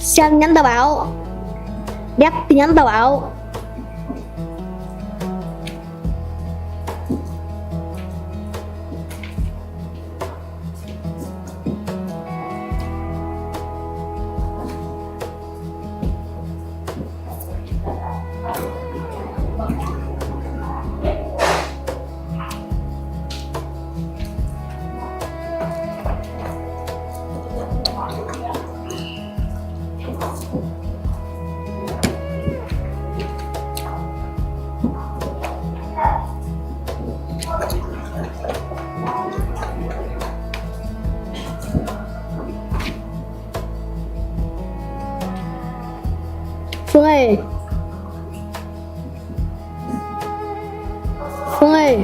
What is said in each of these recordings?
Xem nhắn tờ báo, đép tin nhắn tờ báo. Phương ơi, Phương ơi,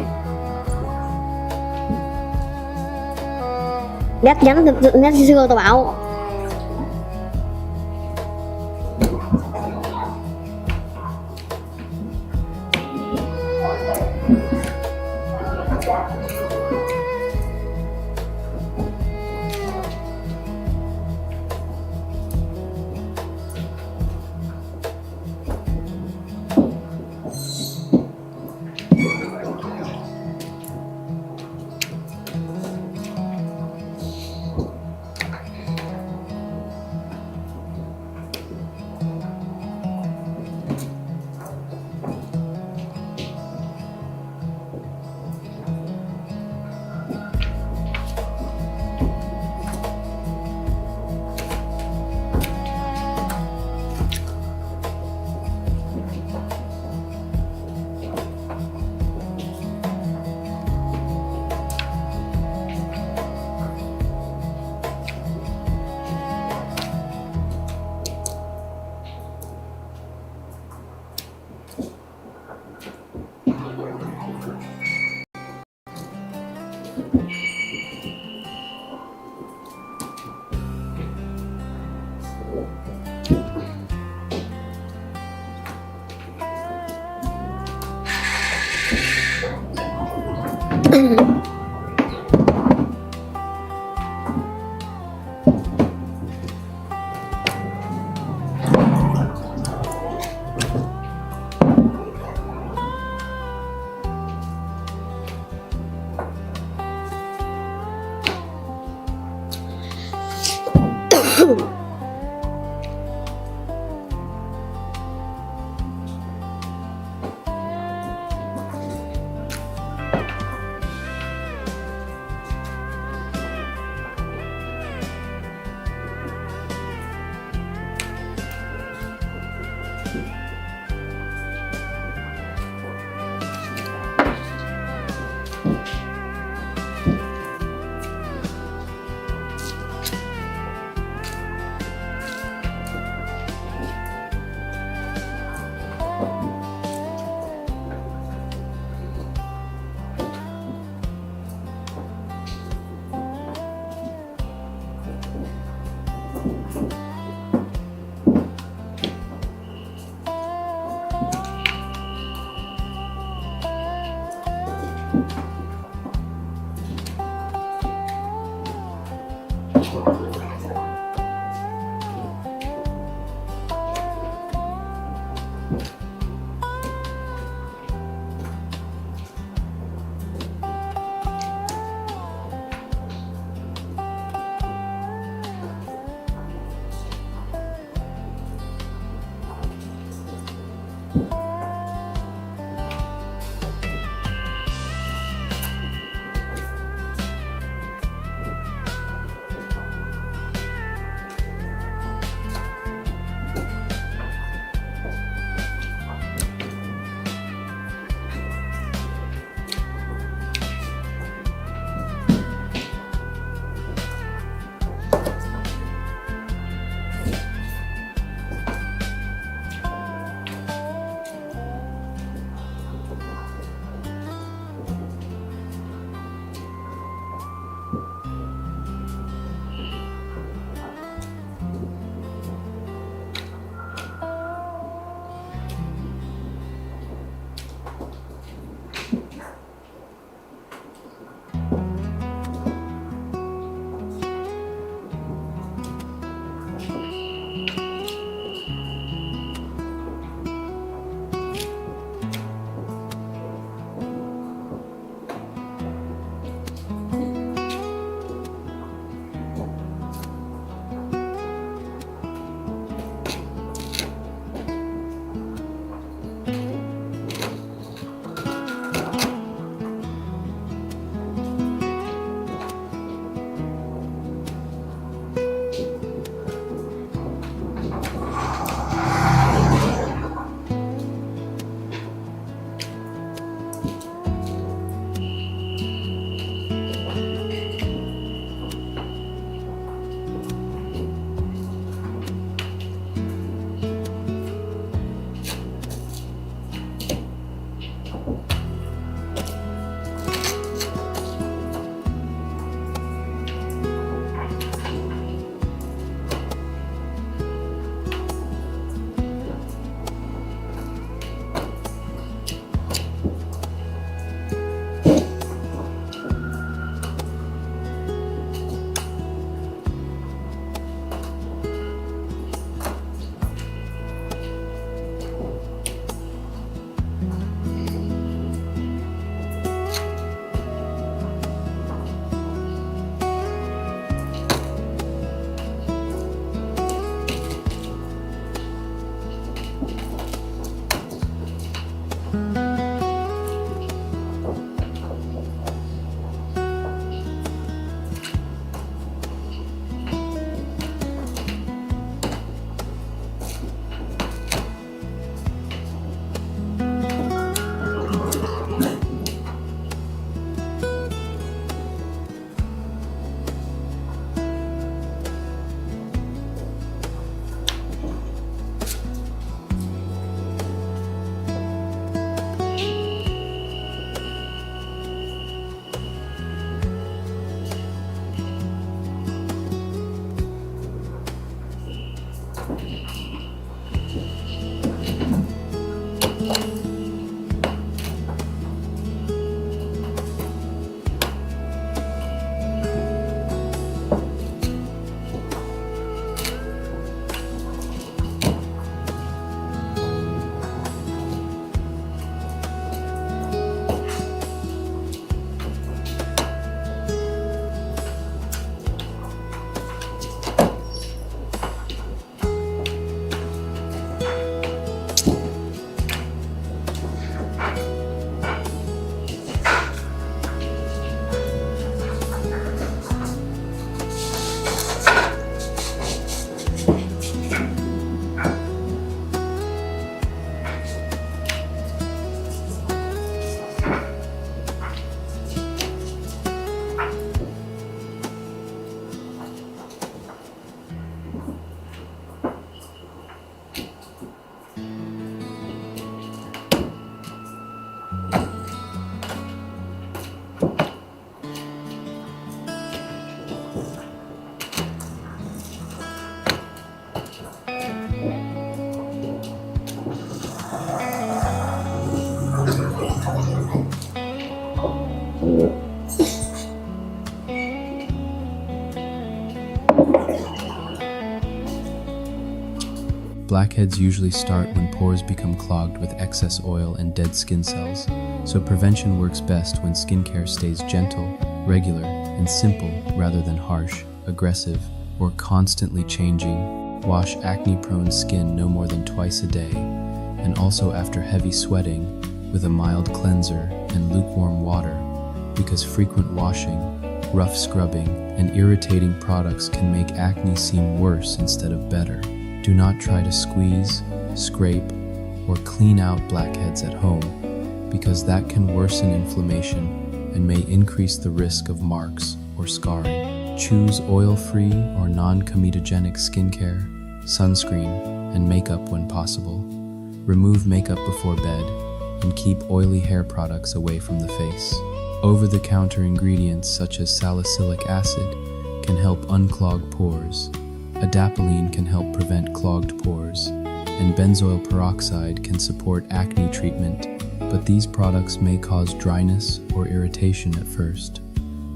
nét nhắn nét xưa tao bảo. Blackheads usually start when pores become clogged with excess oil and dead skin cells, so prevention works best when skincare stays gentle, regular, and simple rather than harsh, aggressive, or constantly changing. Wash acne-prone skin no more than twice a day, and also after heavy sweating with a mild cleanser and lukewarm water, because frequent washing, rough scrubbing, and irritating products can make acne seem worse instead of better. Do not try to squeeze, scrape, or clean out blackheads at home, because that can worsen inflammation and may increase the risk of marks or scarring. Choose oil-free or non-comedogenic skincare, sunscreen, and makeup when possible. Remove makeup before bed, and keep oily hair products away from the face. Over-the-counter ingredients such as salicylic acid can help unclog pores. Adapalene can help prevent clogged pores, and benzoyl peroxide can support acne treatment, but these products may cause dryness or irritation at first,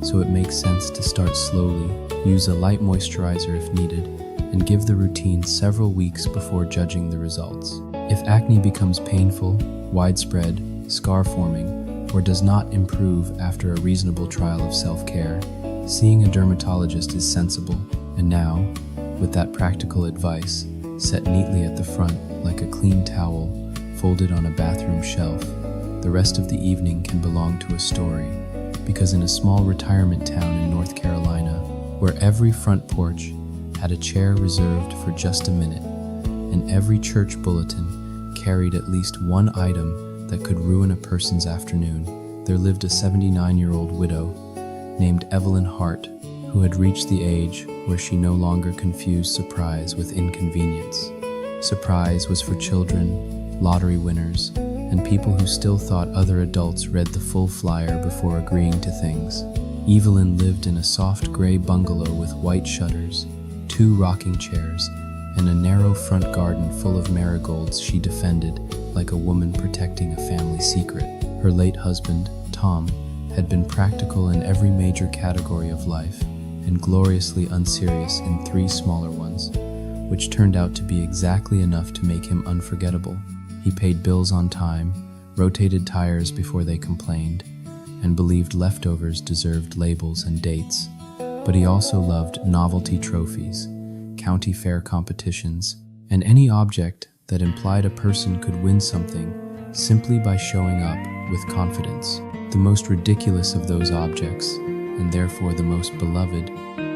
so it makes sense to start slowly. Use a light moisturizer if needed, and give the routine several weeks before judging the results. If acne becomes painful, widespread, scar-forming, or does not improve after a reasonable trial of self-care, seeing a dermatologist is sensible. And now, with that practical advice, set neatly at the front like a clean towel folded on a bathroom shelf, the rest of the evening can belong to a story, because in a small retirement town in North Carolina, where every front porch had a chair reserved for just a minute, and every church bulletin carried at least one item that could ruin a person's afternoon, there lived a 79-year-old widow named Evelyn Hart, who had reached the age where she no longer confused surprise with inconvenience. Surprise was for children, lottery winners, and people who still thought other adults read the full flyer before agreeing to things. Evelyn lived in a soft gray bungalow with white shutters, 2 rocking chairs, and a narrow front garden full of marigolds she defended like a woman protecting a family secret. Her late husband, Tom, had been practical in every major category of life, and gloriously unserious in 3 smaller ones, which turned out to be exactly enough to make him unforgettable. He paid bills on time, rotated tires before they complained, and believed leftovers deserved labels and dates. But he also loved novelty trophies, county fair competitions, and any object that implied a person could win something simply by showing up with confidence. The most ridiculous of those objects, and therefore the most beloved,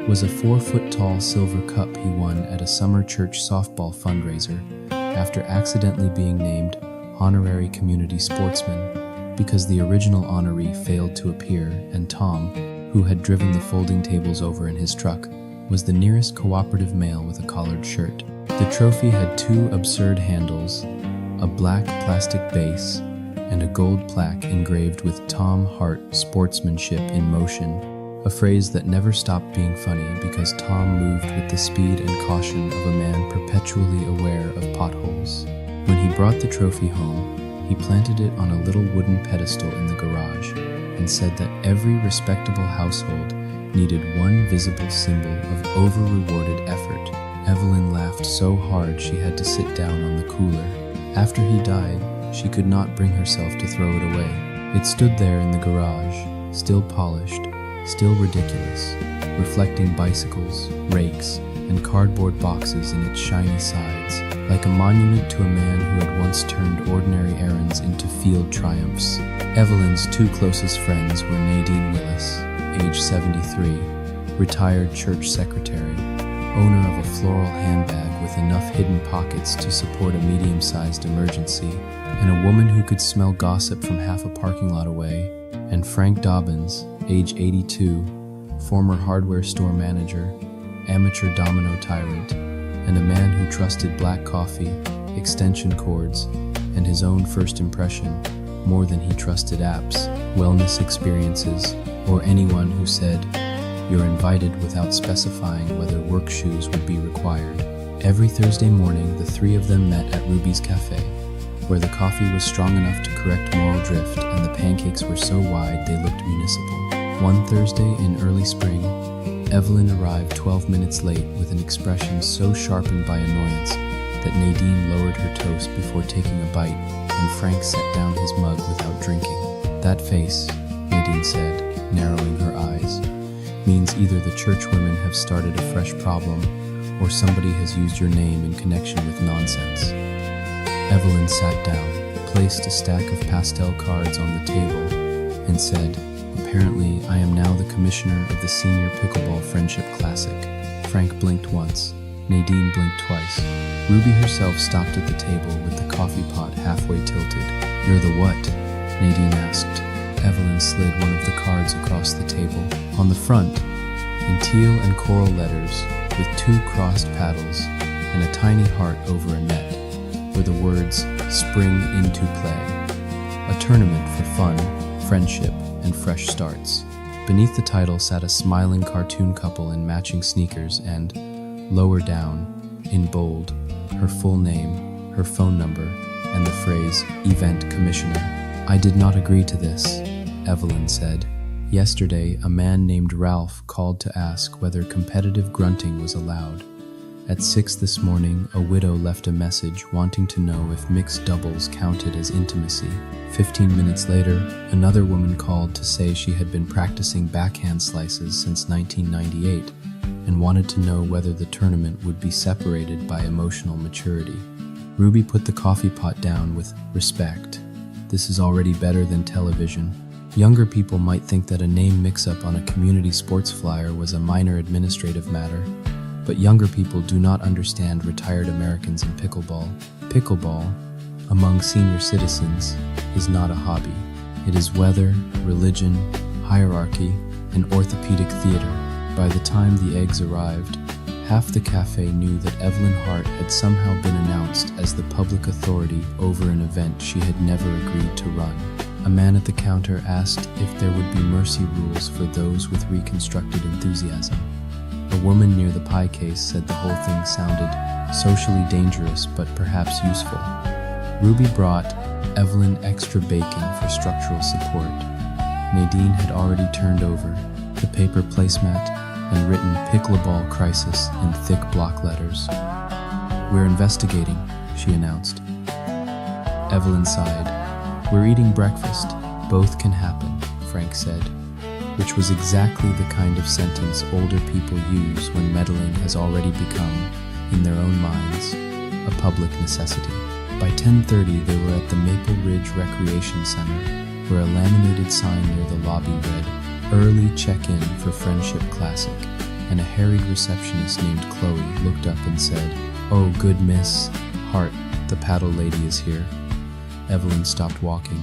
was a 4-foot-tall silver cup he won at a summer church softball fundraiser after accidentally being named honorary community sportsman because the original honoree failed to appear, and Tom, who had driven the folding tables over in his truck, was the nearest cooperative male with a collared shirt. The trophy had 2 absurd handles, a black plastic base, and a gold plaque engraved with Tom Hart sportsmanship in motion, a phrase that never stopped being funny because Tom moved with the speed and caution of a man perpetually aware of potholes. When he brought the trophy home, he planted it on a little wooden pedestal in the garage and said that every respectable household needed one visible symbol of over-rewarded effort. Evelyn laughed so hard she had to sit down on the cooler. After he died, she could not bring herself to throw it away. It stood there in the garage, still polished, still ridiculous, reflecting bicycles, rakes, and cardboard boxes in its shiny sides, like a monument to a man who had once turned ordinary errands into field triumphs. Evelyn's 2 closest friends were Nadine Willis, age 73, retired church secretary, owner of a floral handbag with enough hidden pockets to support a medium-sized emergency, and a woman who could smell gossip from half a parking lot away, and Frank Dobbins, age 82, former hardware store manager, amateur domino tyrant, and a man who trusted black coffee, extension cords, and his own first impression more than he trusted apps, wellness experiences, or anyone who said, "You're invited," without specifying whether work shoes would be required. Every Thursday morning, the 3 of them met at Ruby's Cafe, where the coffee was strong enough to correct moral drift and the pancakes were so wide they looked municipal. One Thursday in early spring, Evelyn arrived 12 minutes late with an expression so sharpened by annoyance that Nadine lowered her toast before taking a bite, and Frank set down his mug without drinking. "That face," Nadine said, narrowing her eyes, "means either the churchwomen have started a fresh problem, or somebody has used your name in connection with nonsense." Evelyn sat down, placed a stack of pastel cards on the table, and said, "Apparently, I am now the commissioner of the Senior Pickleball Friendship Classic." Frank blinked once. Nadine blinked twice. Ruby herself stopped at the table with the coffee pot halfway tilted. "You're the what?" Nadine asked. Evelyn slid one of the cards across the table. On the front, in teal and coral letters, with 2 crossed paddles and a tiny heart over a net, were the words, "Spring into Play." A tournament for fun, friendship, and fresh starts. Beneath the title sat a smiling cartoon couple in matching sneakers and, lower down, in bold, her full name, her phone number, and the phrase, "Event Commissioner." "I did not agree to this," Evelyn said. "Yesterday, a man named Ralph called to ask whether competitive grunting was allowed. At 6 this morning, a widow left a message wanting to know if mixed doubles counted as intimacy. 15 minutes later, another woman called to say she had been practicing backhand slices since 1998 and wanted to know whether the tournament would be separated by emotional maturity." Ruby put the coffee pot down with respect. "This is already better than television. Younger people might think that a name mix-up on a community sports flyer was a minor administrative matter, but younger people do not understand retired Americans in pickleball. Pickleball, among senior citizens, is not a hobby. It is weather, religion, hierarchy, and orthopedic theater. By the time the eggs arrived, half the cafe knew that Evelyn Hart had somehow been announced as the public authority over an event she had never agreed to run. A man at the counter asked if there would be mercy rules for those with reconstructed enthusiasm. A woman near the pie case said the whole thing sounded socially dangerous but perhaps useful. Ruby brought Evelyn extra bacon for structural support. Nadine had already turned over the paper placemat and written "Pickleball Crisis" in thick block letters. "We're investigating," she announced. Evelyn sighed. "We're eating breakfast. Both can happen," Frank said, which was exactly the kind of sentence older people use when meddling has already become, in their own minds, a public necessity. By 10:30, they were at the Maple Ridge Recreation Center, where a laminated sign near the lobby read, "Early check-in for Friendship Classic," and a harried receptionist named Chloe looked up and said, "Oh, good Miss Hart, the paddle lady is here." Evelyn stopped walking.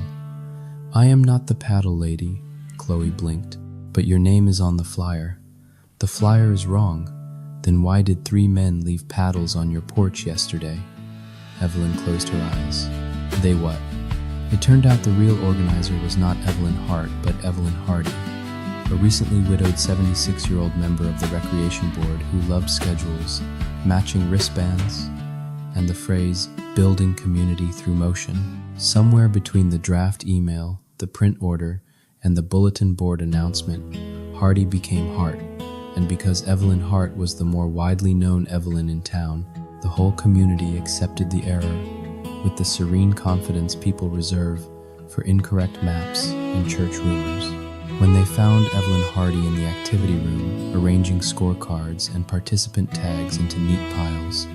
"I am not the paddle lady," Chloe blinked, "but your name is on the flyer." "The flyer is wrong. Then why did 3 men leave paddles on your porch yesterday?" Evelyn closed her eyes. "They what?" It turned out the real organizer was not Evelyn Hart, but Evelyn Hardy, a recently widowed 76-year-old member of the Recreation Board who loved schedules, matching wristbands, and the phrase, "building community through motion." Somewhere between the draft email, the print order, and the bulletin board announcement, Hardy became Hart, and because Evelyn Hart was the more widely known Evelyn in town, the whole community accepted the error with the serene confidence people reserve for incorrect maps and church rumors. When they found Evelyn Hardy in the activity room, arranging scorecards and participant tags into neat piles,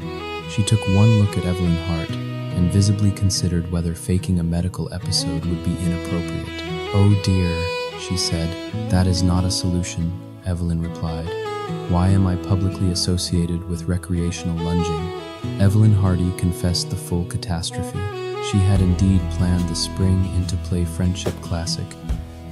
she took one look at Evelyn Hart and visibly considered whether faking a medical episode would be inappropriate. "Oh dear," she said. "That is not a solution," Evelyn replied. "Why am I publicly associated with recreational lunging?" Evelyn Hardy confessed the full catastrophe. She had indeed planned the Spring into Play Friendship Classic,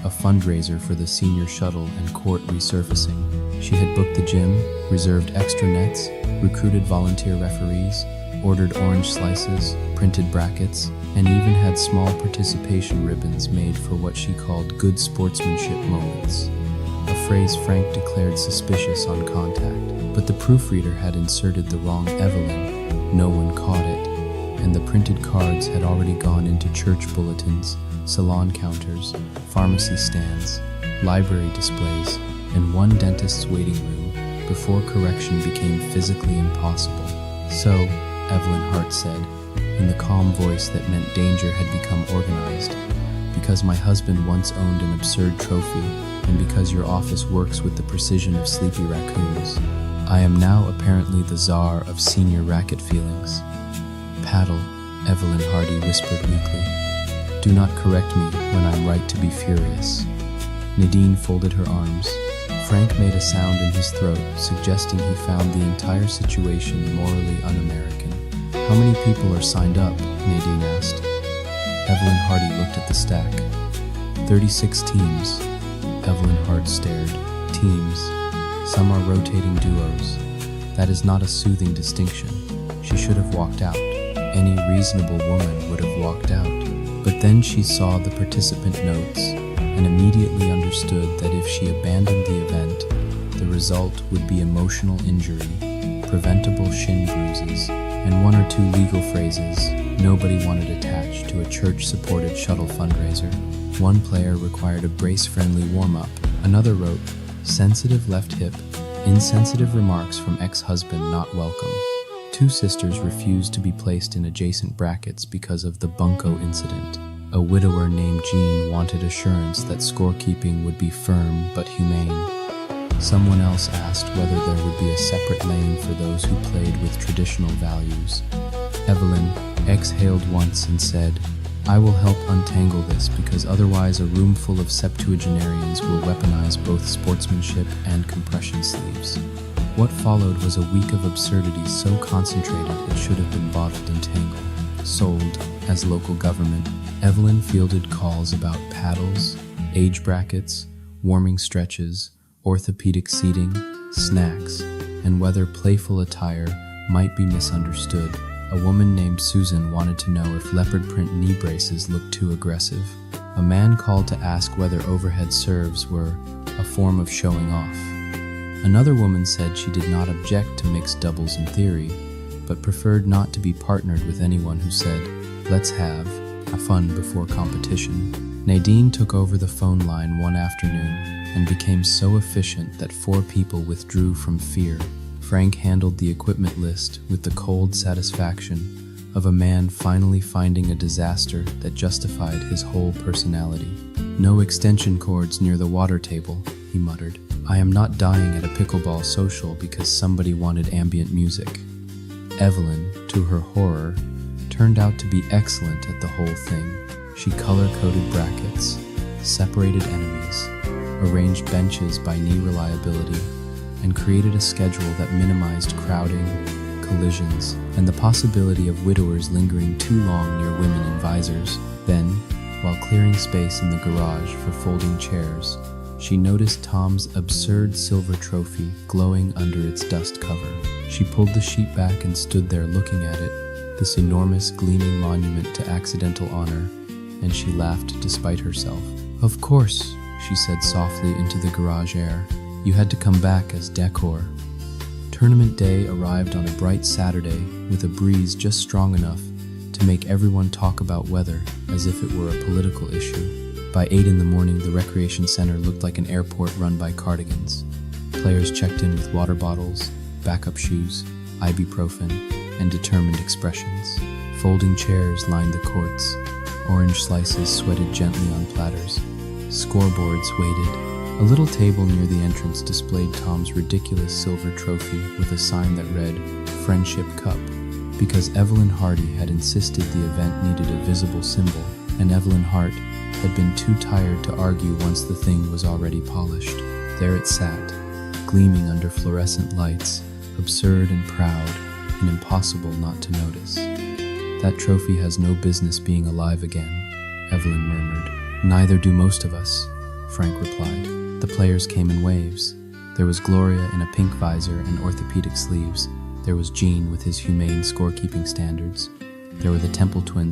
a fundraiser for the senior shuttle and court resurfacing. She had booked the gym, reserved extra nets, recruited volunteer referees, ordered orange slices, printed brackets, and even had small participation ribbons made for what she called good sportsmanship moments, a phrase Frank declared suspicious on contact. But the proofreader had inserted the wrong Evelyn. No one caught it, and the printed cards had already gone into church bulletins, salon counters, pharmacy stands, library displays, and one dentist's waiting room before correction became physically impossible. So, Evelyn Hart said, in the calm voice that meant danger had become organized, because my husband once owned an absurd trophy, and because your office works with the precision of sleepy raccoons, I am now apparently the czar of senior racket feelings. Paddle, Evelyn Hardy whispered weakly. Do not correct me when I'm right to be furious. Nadine folded her arms. Frank made a sound in his throat, suggesting he found the entire situation morally un-American. How many people are signed up? Nadine asked. Evelyn Hardy looked at the stack. 36 teams. Evelyn Hart stared. Teams. Some are rotating duos. That is not a soothing distinction. She should have walked out. Any reasonable woman would have walked out. But then she saw the participant notes and immediately understood that if she abandoned the event, the result would be emotional injury, preventable shin bruises, and one or two legal phrases nobody wanted attached to a church-supported shuttle fundraiser. One player required a brace-friendly warm-up. Another wrote, sensitive left hip, insensitive remarks from ex-husband not welcome. Two sisters refused to be placed in adjacent brackets because of the bunco incident. A widower named Jean wanted assurance that scorekeeping would be firm but humane. Someone else asked whether there would be a separate lane for those who played with traditional values. Evelyn exhaled once and said, I will help untangle this because otherwise a room full of septuagenarians will weaponize both sportsmanship and compression sleeves. What followed was a week of absurdity so concentrated it should have been bottled and tangled. Sold as local government, Evelyn fielded calls about paddles, age brackets, warming stretches, orthopedic seating, snacks, and whether playful attire might be misunderstood. A woman named Susan wanted to know if leopard print knee braces looked too aggressive. A man called to ask whether overhead serves were a form of showing off. Another woman said she did not object to mixed doubles in theory, but preferred not to be partnered with anyone who said, let's have fun before competition. Nadine took over the phone line one afternoon and became so efficient that 4 people withdrew from fear. Frank handled the equipment list with the cold satisfaction of a man finally finding a disaster that justified his whole personality. No extension cords near the water table, he muttered. I am not dying at a pickleball social because somebody wanted ambient music. Evelyn, to her horror, turned out to be excellent at the whole thing. She color-coded brackets, separated enemies, arranged benches by knee reliability, and created a schedule that minimized crowding, collisions, and the possibility of widowers lingering too long near women in visors. Then, while clearing space in the garage for folding chairs, she noticed Tom's absurd silver trophy glowing under its dust cover. She pulled the sheet back and stood there looking at it, this enormous gleaming monument to accidental honor, and she laughed despite herself. Of course, she said softly into the garage air, you had to come back as decor. Tournament day arrived on a bright Saturday with a breeze just strong enough to make everyone talk about weather as if it were a political issue. By 8 in the morning, the recreation center looked like an airport run by cardigans. Players checked in with water bottles, backup shoes, ibuprofen, and determined expressions. Folding chairs lined the courts. Orange slices sweated gently on platters. Scoreboards waited. A little table near the entrance displayed Tom's ridiculous silver trophy with a sign that read, Friendship Cup, because Evelyn Hardy had insisted the event needed a visible symbol, and Evelyn Hart had been too tired to argue once the thing was already polished. There it sat, gleaming under fluorescent lights, absurd and proud, and impossible not to notice. That trophy has no business being alive again, Evelyn murmured. Neither do most of us, Frank replied. The players came in waves. There was Gloria in a pink visor and orthopedic sleeves. There was Jean with his humane scorekeeping standards. There were the Temple twins